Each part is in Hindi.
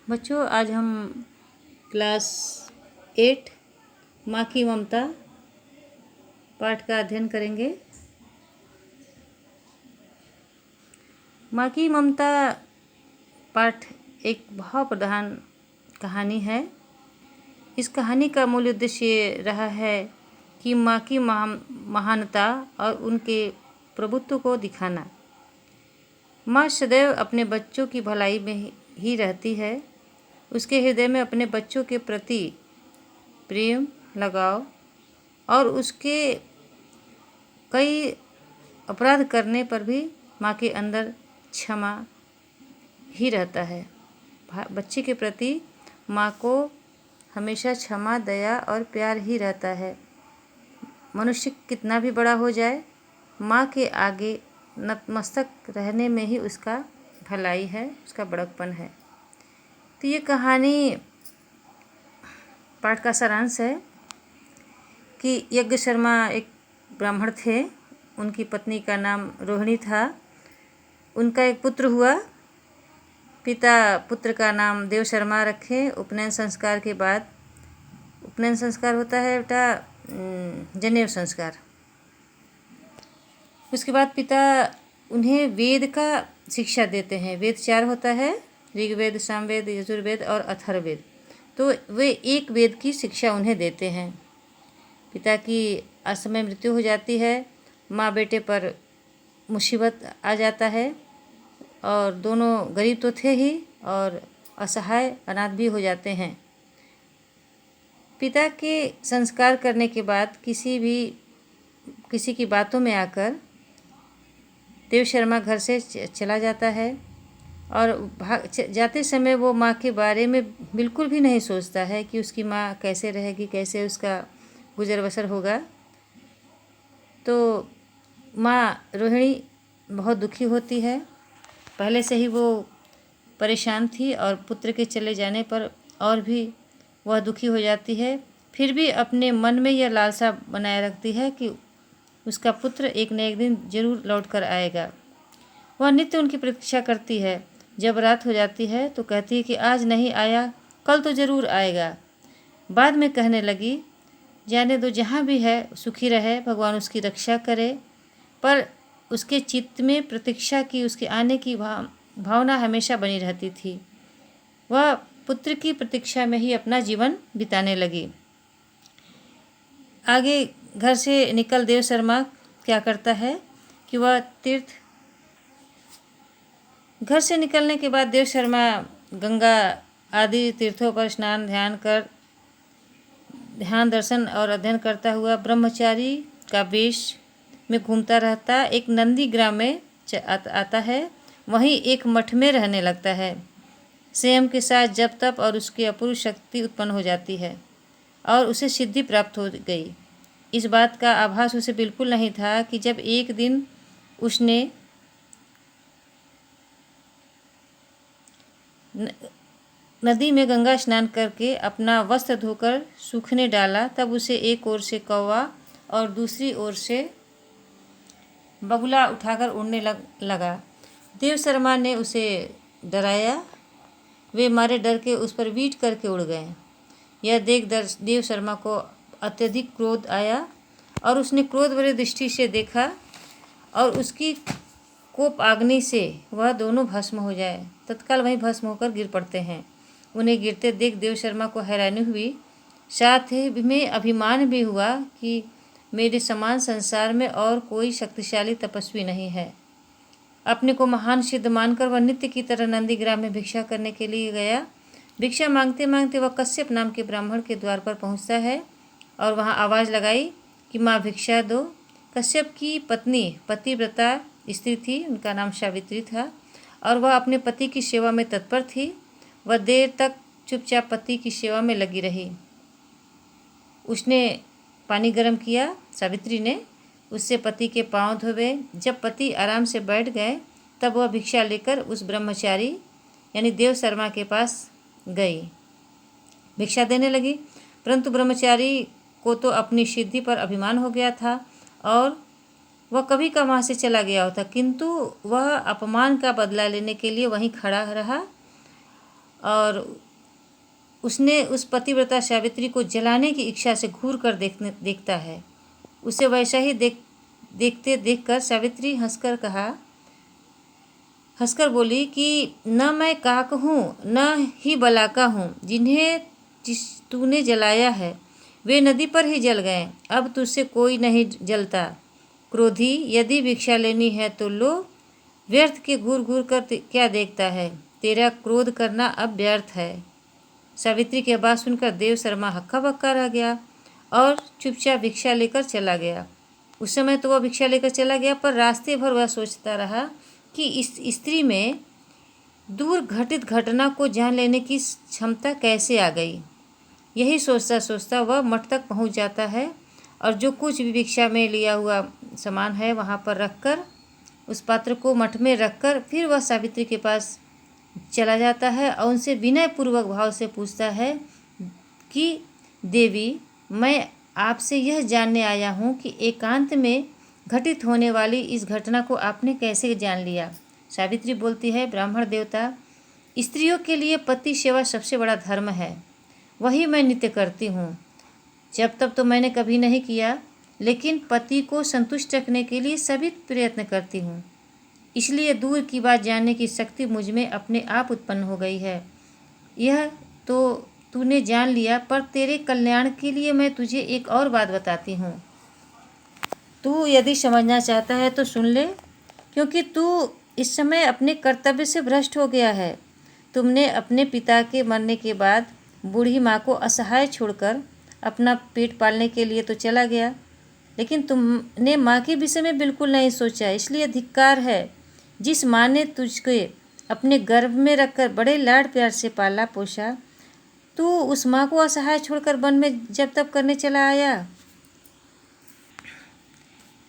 बच्चों, आज हम क्लास 8 माँ की ममता पाठ का अध्ययन करेंगे। माँ की ममता पाठ एक भाव प्रधान कहानी है। इस कहानी का मूल उद्देश्य ये रहा है कि माँ की महानता और उनके प्रभुत्व को दिखाना। माँ सदैव अपने बच्चों की भलाई में ही रहती है। उसके हृदय में अपने बच्चों के प्रति प्रेम, लगाव और उसके कई अपराध करने पर भी माँ के अंदर क्षमा ही रहता है। बच्चे के प्रति माँ को हमेशा क्षमा, दया और प्यार ही रहता है। मनुष्य कितना भी बड़ा हो जाए, माँ के आगे नतमस्तक रहने में ही उसका भलाई है, उसका बड़कपन है। तो ये कहानी पाठ का सारांश है कि यज्ञ शर्मा एक ब्राह्मण थे। उनकी पत्नी का नाम रोहिणी था। उनका एक पुत्र हुआ। पिता पुत्र का नाम देव शर्मा रखे। उपनयन संस्कार के बाद, उपनयन संस्कार होता है बेटा जनेऊ संस्कार। उसके बाद पिता उन्हें वेद का शिक्षा देते हैं। वेद 4 होता है, ऋग्वेद, सामवेद, यजुर्वेद और अथर्ववेद। तो वे एक वेद की शिक्षा उन्हें देते हैं। पिता की असमय मृत्यु हो जाती है। माँ बेटे पर मुसीबत आ जाता है और दोनों गरीब तो थे ही और असहाय अनाथ भी हो जाते हैं। पिता के संस्कार करने के बाद किसी की बातों में आकर देव शर्मा घर से चला जाता है और जाते समय वो माँ के बारे में बिल्कुल भी नहीं सोचता है कि उसकी माँ कैसे रहेगी, कैसे उसका गुजर बसर होगा। तो माँ रोहिणी बहुत दुखी होती है। पहले से ही वो परेशान थी और पुत्र के चले जाने पर और भी वह दुखी हो जाती है। फिर भी अपने मन में यह लालसा बनाए रखती है कि उसका पुत्र एक न एक दिन जरूर लौट कर आएगा। वह नित्य उनकी प्रतीक्षा करती है। जब रात हो जाती है तो कहती है कि आज नहीं आया, कल तो ज़रूर आएगा। बाद में कहने लगी, जाने दो, जहाँ भी है सुखी रहे, भगवान उसकी रक्षा करे। पर उसके चित्त में प्रतीक्षा की, उसके आने की भावना हमेशा बनी रहती थी। वह पुत्र की प्रतीक्षा में ही अपना जीवन बिताने लगी। आगे घर से निकल देव शर्मा क्या करता है कि वह घर से निकलने के बाद देव शर्मा गंगा आदि तीर्थों पर स्नान ध्यान दर्शन और अध्ययन करता हुआ ब्रह्मचारी का वेश में घूमता रहता। एक नंदी ग्राम में आता है। वहीं एक मठ में रहने लगता है। संयम के साथ जप तप और उसकी अपूर्व शक्ति उत्पन्न हो जाती है और उसे सिद्धि प्राप्त हो गई। इस बात का आभास उसे बिल्कुल नहीं था कि जब एक दिन उसने नदी में गंगा स्नान करके अपना वस्त्र धोकर सूखने डाला, तब उसे एक ओर से कौवा और दूसरी ओर से बगुला उठाकर उड़ने लगा। देव शर्मा ने उसे डराया। वे मारे डर के उस पर वीट करके उड़ गए। यह देख देव शर्मा को अत्यधिक क्रोध आया और उसने क्रोध भरी दृष्टि से देखा और उसकी कोप आग्नि से वह दोनों भस्म हो जाए। तत्काल वहीं भस्म होकर गिर पड़ते हैं। उन्हें गिरते देख देव शर्मा को हैरानी हुई, साथ ही में अभिमान भी हुआ कि मेरे समान संसार में और कोई शक्तिशाली तपस्वी नहीं है। अपने को महान सिद्ध मानकर वह नित्य की तरह नंदीग्राम में भिक्षा करने के लिए गया। भिक्षा मांगते मांगते वह कश्यप नाम के ब्राह्मण के द्वार पर पहुंचता है और वहां आवाज़ लगाई कि माँ भिक्षा दो। कश्यप की पत्नी पतिव्रता स्त्री थी, उनका नाम सावित्री था और वह अपने पति की सेवा में तत्पर थी। वह देर तक चुपचाप पति की सेवा में लगी रही। उसने पानी गर्म किया। सावित्री ने उससे पति के पांव धोवे। जब पति आराम से बैठ गए तब वह भिक्षा लेकर उस ब्रह्मचारी यानी देव शर्मा के पास गई, भिक्षा देने लगी। परंतु ब्रह्मचारी को तो अपनी सिद्धि पर अभिमान हो गया था और वह कभी का वहाँ से चला गया होता, किंतु वह अपमान का बदला लेने के लिए वहीं खड़ा रहा और उसने उस पतिव्रता सावित्री को जलाने की इच्छा से घूर कर देखता है। उसे वैसा ही देखकर सावित्री हंसकर बोली कि न मैं काक हूँ न ही बलाका हूँ, जिन्हें तूने जलाया है वे नदी पर ही जल गए, अब तुझसे कोई नहीं जलता। क्रोधी, यदि भिक्षा लेनी है तो लो, व्यर्थ के घूर घूर कर क्या देखता है, तेरा क्रोध करना अब व्यर्थ है। सावित्री की बात सुनकर देव शर्मा हक्का बक्का रह गया और चुपचाप भिक्षा लेकर चला गया। उस समय तो वह भिक्षा लेकर चला गया, पर रास्ते भर वह सोचता रहा कि इस स्त्री में दूर घटित घटना को जान लेने की क्षमता कैसे आ गई। यही सोचता सोचता वह मठ तक पहुंच जाता है और जो कुछ भी भिक्षा में लिया हुआ सामान है वहां पर रखकर, उस पात्र को मठ में रखकर फिर वह सावित्री के पास चला जाता है और उनसे विनयपूर्वक भाव से पूछता है कि देवी, मैं आपसे यह जानने आया हूँ कि एकांत में घटित होने वाली इस घटना को आपने कैसे जान लिया। सावित्री बोलती है, ब्राह्मण देवता, स्त्रियों के लिए पति सेवा सबसे बड़ा धर्म है, वही मैं नित्य करती हूँ। जब तब तो मैंने कभी नहीं किया, लेकिन पति को संतुष्ट रखने के लिए सभी प्रयत्न करती हूँ, इसलिए दूर की बात जानने की शक्ति मुझ में अपने आप उत्पन्न हो गई है। यह तो तूने जान लिया, पर तेरे कल्याण के लिए मैं तुझे एक और बात बताती हूँ। तू यदि समझना चाहता है तो सुन ले, क्योंकि तू इस समय अपने कर्तव्य से भ्रष्ट हो गया है। तुमने अपने पिता के मरने के बाद बूढ़ी माँ को असहाय छोड़कर अपना पेट पालने के लिए तो चला गया, लेकिन तुमने माँ के विषय में बिल्कुल नहीं सोचा, इसलिए धिक्कार है। जिस माँ ने तुझको अपने गर्भ में रखकर बड़े लाड प्यार से पाला पोसा, तू उस माँ को असहाय छोड़कर वन में जब तब करने चला आया।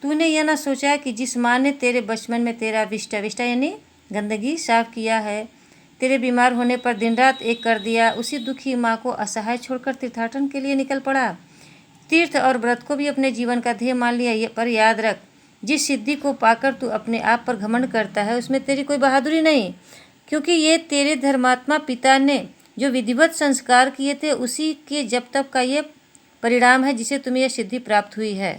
तूने यह ना सोचा कि जिस माँ ने तेरे बचपन में तेरा विष्टा यानी गंदगी साफ किया है, तेरे बीमार होने पर दिन रात एक कर दिया, उसी दुखी माँ को असहाय छोड़कर तीर्थाटन के लिए निकल पड़ा। तीर्थ और व्रत को भी अपने जीवन का ध्येय मान लिया, पर याद रख, जिस सिद्धि को पाकर तू अपने आप पर घमंड करता है उसमें तेरी कोई बहादुरी नहीं, क्योंकि ये तेरे धर्मात्मा पिता ने जो विधिवत संस्कार किए थे उसी के जब तक का ये परिणाम है जिसे तुम्हें यह सिद्धि प्राप्त हुई है।